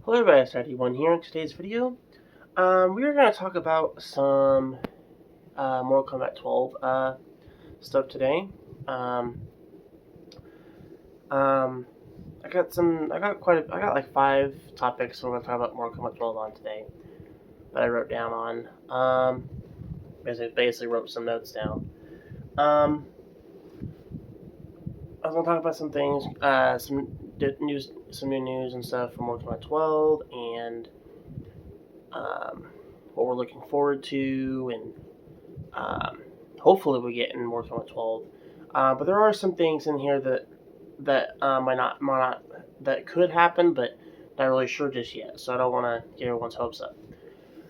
Hello everybody, it's One here. In today's video, we are going to talk about some Mortal Kombat 12 stuff today. Um, um, I got like 5 topics we're going to talk about Mortal Kombat 12 on today that I wrote down on. Basically wrote some notes down. I was going to talk about some things, some new news and stuff from Mortal Kombat 12, and what we're looking forward to, and hopefully we get in Mortal Kombat 12. But there are some things in here that might not that could happen, but not really sure just yet. So I don't want to get everyone's hopes up.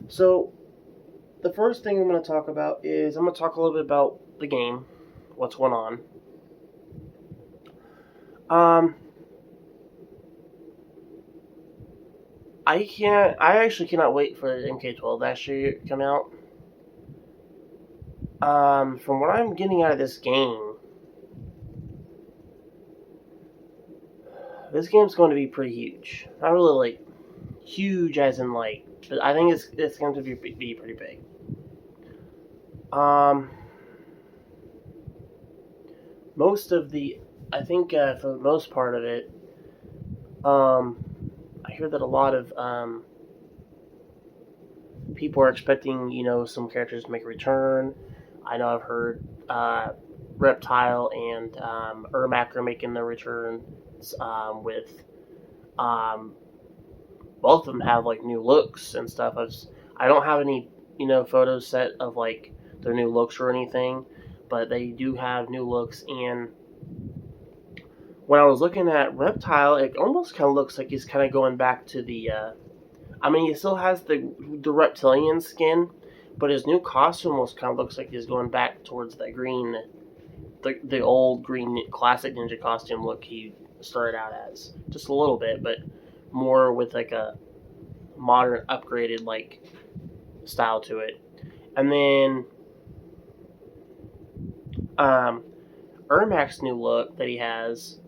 So the first thing I'm going to talk about is I'm going to talk a little bit about the game, what's going on. I actually cannot wait for MK12 to actually come out. From what I'm getting out of this game's going to be pretty huge. Not really like huge as in like, but I think it's going to be pretty big. I think for the most part of it, I hear that a lot of people are expecting, some characters to make a return. I know I've heard Reptile and Ermac are making their return. With both of them have like new looks and stuff. I don't have any photos set of like their new looks or anything, but they do have new looks. And when I was looking at Reptile, it almost kind of looks like he's kind of going back to the. He still has the reptilian skin, but his new costume almost kind of looks like he's going back towards that green, the old green classic ninja costume look he started out as, just a little bit, but more with like a modern upgraded like style to it. And then Ermac's new look that he has,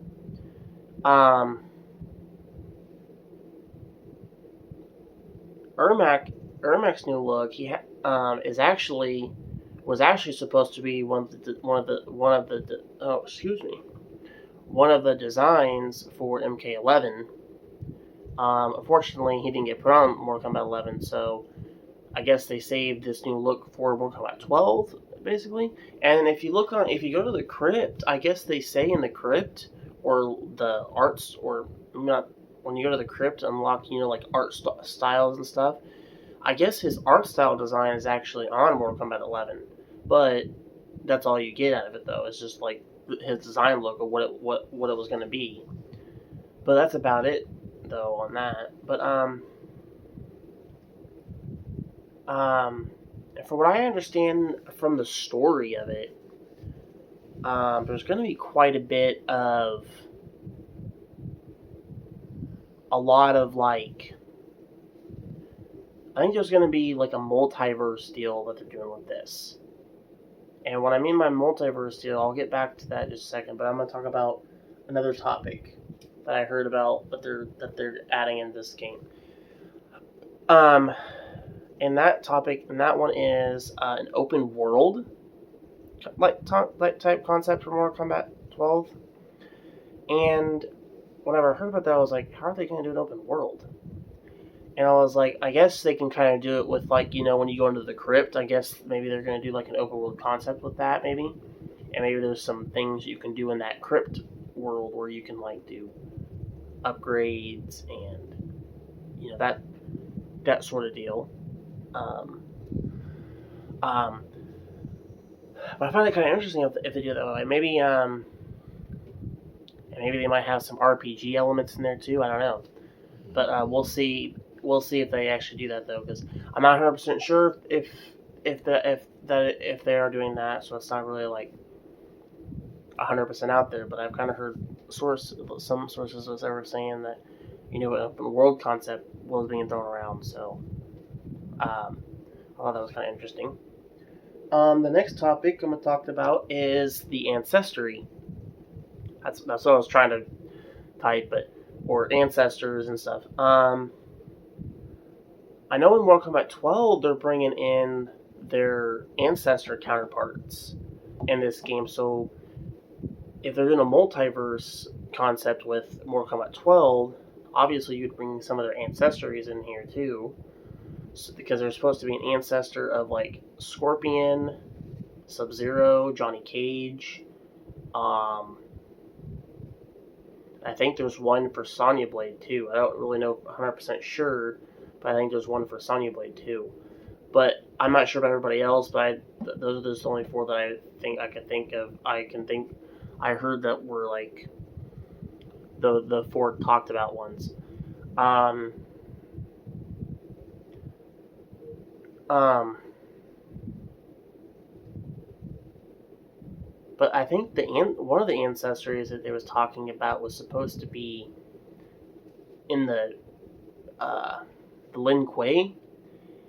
Ermac's new look was actually supposed to be one of the designs for MK11. Unfortunately, he didn't get put on Mortal Kombat 11, so I guess they saved this new look for Mortal Kombat 12, basically. And if you go to the crypt, I guess they say in the crypt or the arts, or not, when you go to the crypt, unlock like art styles and stuff. I guess his art style design is actually on Mortal Kombat 11, but that's all you get out of it though. It's just like his design look of what it was going to be. But that's about it though on that. But from what I understand from the story of it, there's going to be quite a bit of a lot of like. I think there's going to be like a multiverse deal that they're doing with this. And what I mean by multiverse deal, I'll get back to that in just a second, but I'm going to talk about another topic that I heard about that they're adding in this game. And that one is an open world type concept for Mortal Kombat 12. And whenever I heard about that, I was like, how are they going to do an open world? And I was like, I guess they can kind of do it with like, when you go into the crypt, I guess maybe they're going to do like an open world concept with that maybe. And maybe there's some things you can do in that crypt world where you can like do upgrades and that sort of deal. But I find it kind of interesting if they do it that way. Maybe they might have some RPG elements in there too. I don't know, but we'll see. We'll see if they actually do that though, because I'm not 100% sure if they are doing that. So it's not really like 100% out there. But I've kind of heard some sources was ever saying that an open world concept was being thrown around. So I thought that was kind of interesting. The next topic I'm going to talk about is the ancestry. That's what I was trying to type, or ancestors and stuff. I know in Mortal Kombat 12 they're bringing in their ancestor counterparts in this game. So if they're doing a multiverse concept with Mortal Kombat 12, obviously you'd bring some of their ancestries in here too, so, because there's supposed to be an ancestor of like Scorpion, Sub-Zero, Johnny Cage. I think there's one for Sonya Blade too. I don't really know 100% sure, but I think there's one for Sonya Blade too. But I'm not sure about everybody else. But those are just the only four that I think I could think of. I heard that were like the four talked about ones. Um, um, but I think one of the ancestors that they was talking about was supposed to be in the Lin Kuei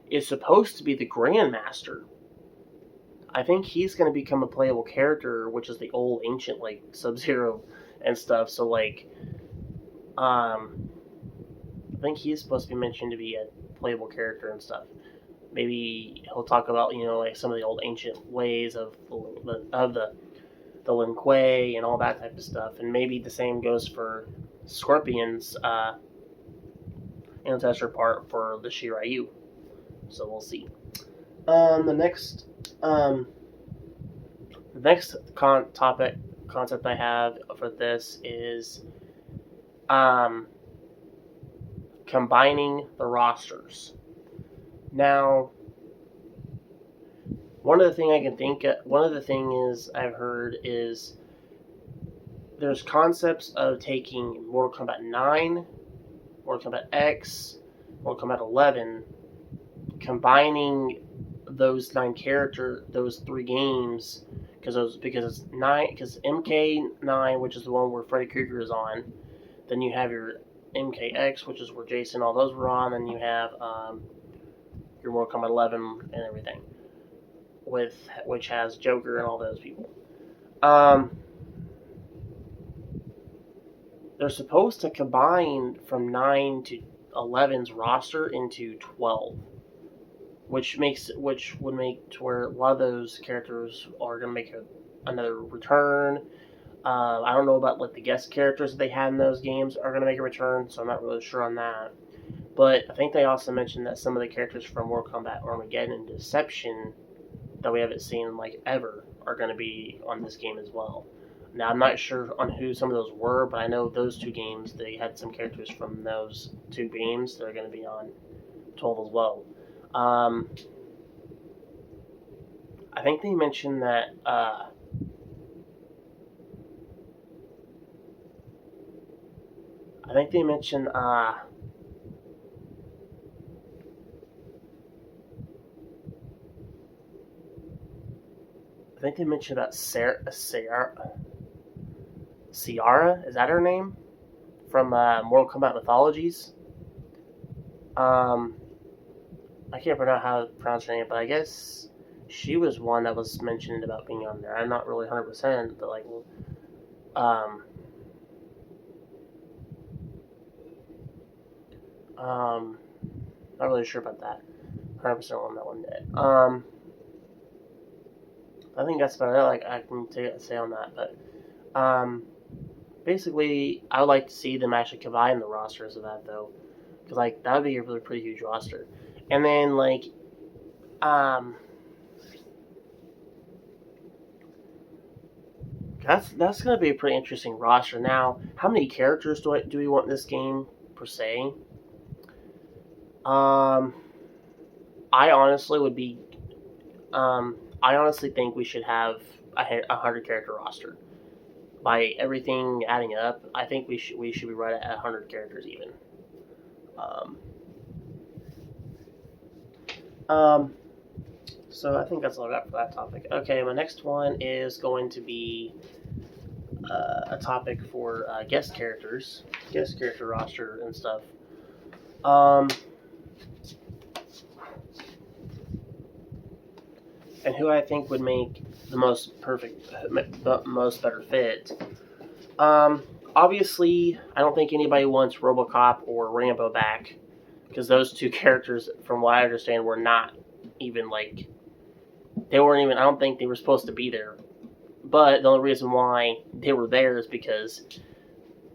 is supposed to be the Grandmaster. I think he's going to become a playable character, which is the old ancient like Sub-Zero and stuff. So like, I think he's supposed to be mentioned to be a playable character and stuff. Maybe he'll talk about like some of the old ancient ways of the Lin Kuei and all that type of stuff, and maybe the same goes for Scorpion's ancestor part for the Shiryu. So we'll see. The next concept I have for this is combining the rosters. Now, one of the things I've heard is there's concepts of taking Mortal Kombat 9, Mortal Kombat X, Mortal Kombat 11, combining those those three games, because MK9, which is the one where Freddy Krueger is on, then you have your MKX, which is where Jason, all those were on, and you have your Mortal Kombat 11 and everything, which has Joker and all those people. They're supposed to combine from 9 to 11's roster into 12, which would make to where a lot of those characters are going to make another return. I don't know about like the guest characters that they had in those games are going to make a return, so I'm not really sure on that. But I think they also mentioned that some of the characters from Mortal Kombat Armageddon and Deception that we haven't seen like ever are going to be on this game as well. Now I'm not sure on who some of those were, but I know those two games they had some characters from those two games that are going to be on 12 as well. I think they mentioned that about Ciara, is that her name? From Mortal Kombat Mythologies. I can't pronounce her name, but I guess she was one that was mentioned about being on there. I'm not really 100%, but like, not really sure about that. 100% on that one day. I think that's about it. Like I can say on that, but basically, I would like to see them actually combine the rosters of that though, because like that would be a really pretty huge roster. And then like, that's gonna be a pretty interesting roster. Now, how many characters do we want in this game per se? I honestly would be. I honestly think we should have a 100 character roster. By everything adding up, I think we should be right at 100 characters even. So I think that's all I got for that topic. Okay, my next one is going to be a topic for guest character roster and stuff. And who I think would make the most better fit. Obviously, I don't think anybody wants RoboCop or Rambo back. because those two characters, from what I understand, were not even like they weren't even. I don't think they were supposed to be there. But the only reason why they were there is because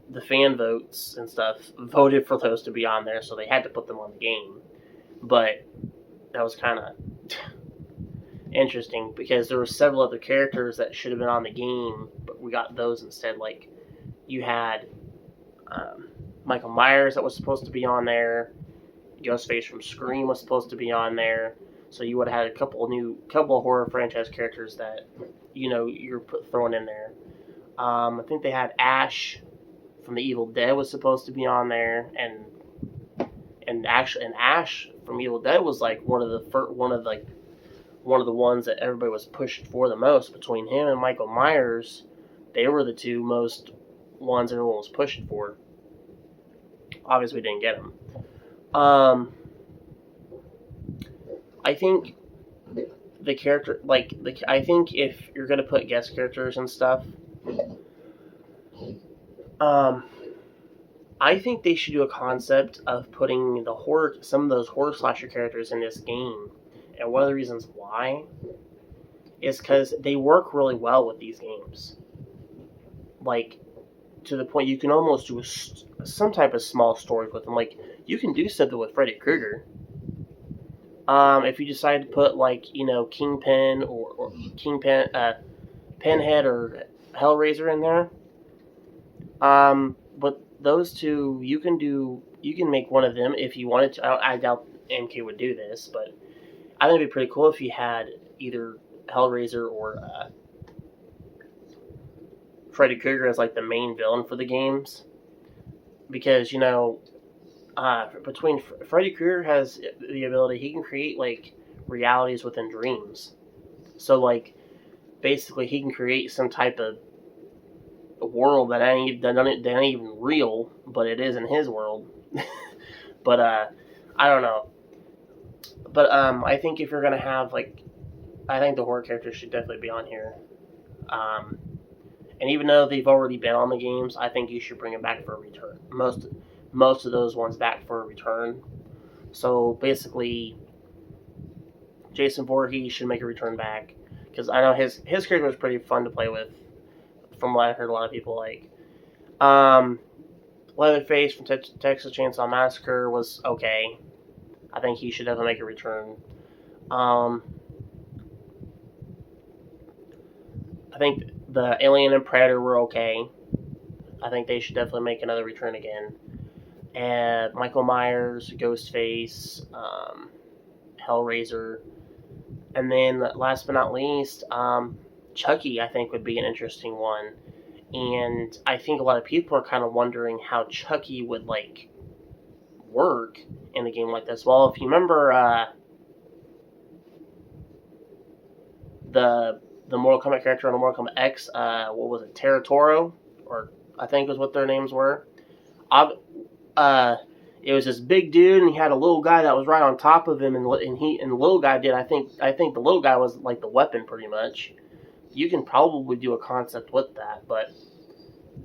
the fan votes and stuff voted for those to be on there, so they had to put them on the game. But that was kind of interesting because there were several other characters that should have been on the game, but we got those instead. Like you had Michael Myers that was supposed to be on there. Ghostface from Scream was supposed to be on there. So you would have had a couple of horror franchise characters that you're throwing in there. I think they had Ash from the Evil Dead was supposed to be on there, and Ash from Evil Dead was like one of the ones that everybody was pushed for the most. Between him and Michael Myers, they were the two most ones everyone was pushing for. Obviously, we didn't get them. I think the character, I think if you're gonna put guest characters and stuff, I think they should do a concept of putting some of those horror slasher characters in this game. And one of the reasons why is because they work really well with these games. Like, to the point you can almost do some type of small story with them. Like, you can do something with Freddy Krueger. If you decide to put, Kingpin or Pinhead or Hellraiser in there. But those two, you can make one of them if you wanted to. I doubt MK would do this, but I think it'd be pretty cool if you had either Hellraiser or Freddy Krueger as like the main villain for the games, because between Freddy Krueger has the ability, he can create like realities within dreams. So like basically he can create some type of world that ain't even real, but it is in his world. But I don't know. But I think if you're gonna have I think the horror characters should definitely be on here. And even though they've already been on the games, I think you should bring them back for a return. Most of those ones back for a return. So basically, Jason Voorhees should make a return back, because I know his character was pretty fun to play with, from what I heard a lot of people like. Leatherface from Texas Chainsaw Massacre was okay. I think he should definitely make a return. I think the Alien and Predator were okay. I think they should definitely make another return again. And Michael Myers, Ghostface, Hellraiser, and then last but not least, Chucky, I think, would be an interesting one. And I think a lot of people are kind of wondering how Chucky would work in a game like this. Well, if you remember the Mortal Kombat character on the Mortal Kombat X, what was it, Terra Toro, or I think was what their names were. It was this big dude, and he had a little guy that was right on top of him, and the little guy did. I think the little guy was like the weapon, pretty much. You can probably do a concept with that, but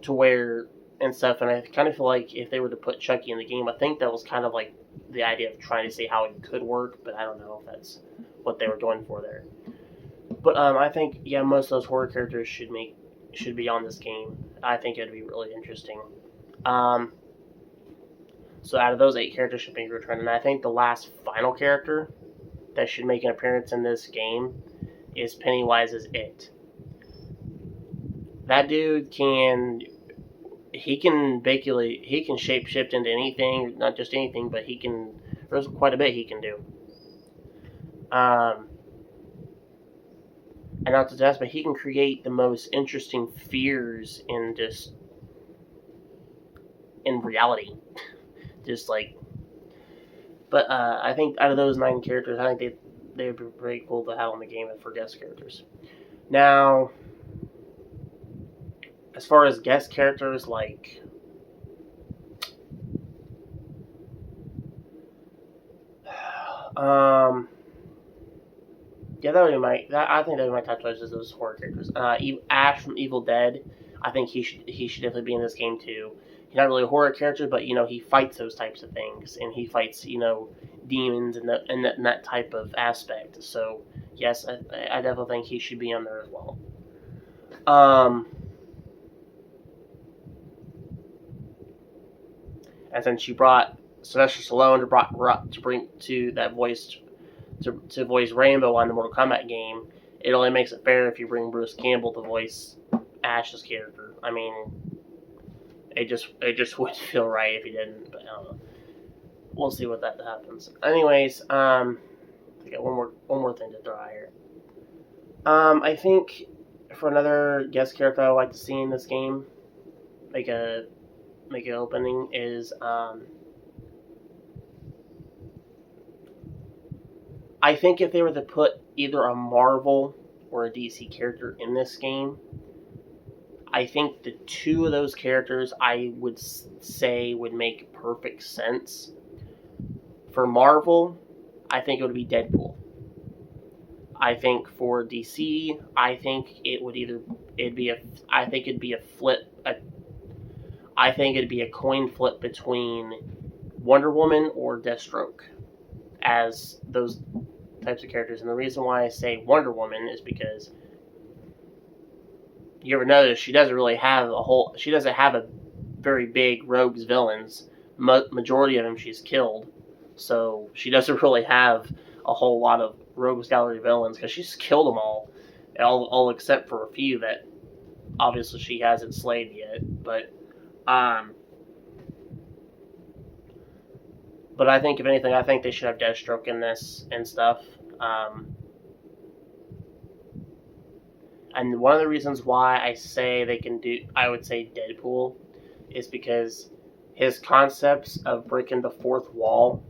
to where and stuff. And I kind of feel like if they were to put Chucky in the game, I think that was kind of like the idea of trying to see how it could work, but I don't know if that's what they were going for there. But I think most of those horror characters should be on this game. I think it'd be really interesting. So out of those 8 characters should make a return, and I think the last final character that should make an appearance in this game is Pennywise's It. That dude can shapeshift into anything, not just anything, but there's quite a bit he can do. And not to just, but he can create the most interesting fears in reality. But I think out of those 9 characters, I think they would be pretty cool to have on the game for guest characters. Now, as far as guest characters, that I think that we might touch on those horror characters. Ash from Evil Dead, I think he should definitely be in this game too. not really a horror character, but he fights those types of things, and he fights demons and that type of aspect. So yes, I definitely think he should be on there as well. And then she brought Sylvester Stallone to bring to that voice to voice Rainbow on the Mortal Kombat game. It only makes it fair if you bring Bruce Campbell to voice Ash's character. I mean, it just wouldn't feel right if he didn't. But I don't know. We'll see what that happens. Anyways, I got one more thing to throw out here. I think for another guest character I would like to see in this game, make an opening is I think if they were to put either a Marvel or a DC character in this game, I think the two of those characters I would say would make perfect sense. For Marvel, I think it would be Deadpool. I think for DC, I think it'd be a coin flip between Wonder Woman or Deathstroke as those types of characters. And the reason why I say Wonder Woman is because you ever notice she doesn't have a very big rogues villains. Majority of them she's killed, so she doesn't really have a whole lot of rogues gallery villains because she's killed them all except for a few that obviously she hasn't slayed yet. But I think if anything, I think they should have Deathstroke in this and stuff. And one of the reasons why I would say Deadpool, is because his concepts of breaking the fourth wall,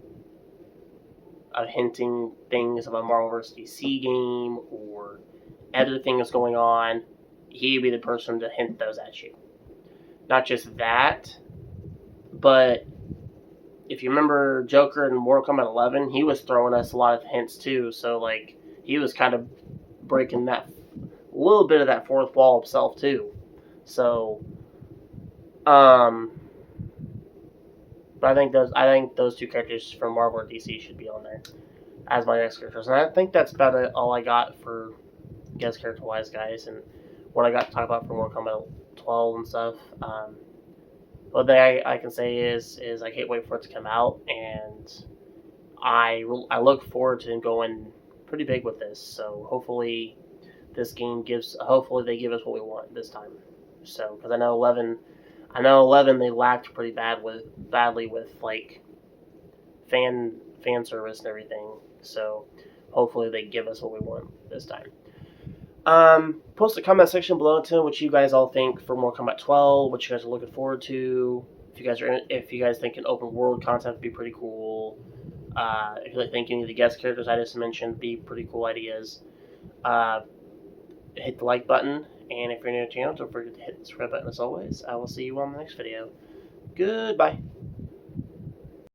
of hinting things of a Marvel vs. DC game or other things going on, he'd be the person to hint those at you. Not just that, but if you remember Joker in Mortal Kombat 11, he was throwing us a lot of hints too. So like he was kind of breaking that little bit of that fourth wall himself too. So, but I think those two characters from Marvel or DC should be on there as my next characters. And I think that's about all I got for guest character wise, guys, and what I got to talk about for Mortal Kombat 12 and stuff. One thing I can say is I can't wait for it to come out, and I look forward to going pretty big with this. So hopefully they give us what we want this time. So because I know 11 they lacked pretty badly with like fan service and everything. So hopefully they give us what we want this time. Post a comment section below to what you guys all think for Mortal Kombat 12, what you guys are looking forward to. If you guys think an open world concept would be pretty cool. If you think any of the guest characters I just mentioned would be pretty cool ideas. Hit the like button, and if you're new to the channel, don't forget to hit the subscribe button as always. I will see you on the next video. Goodbye.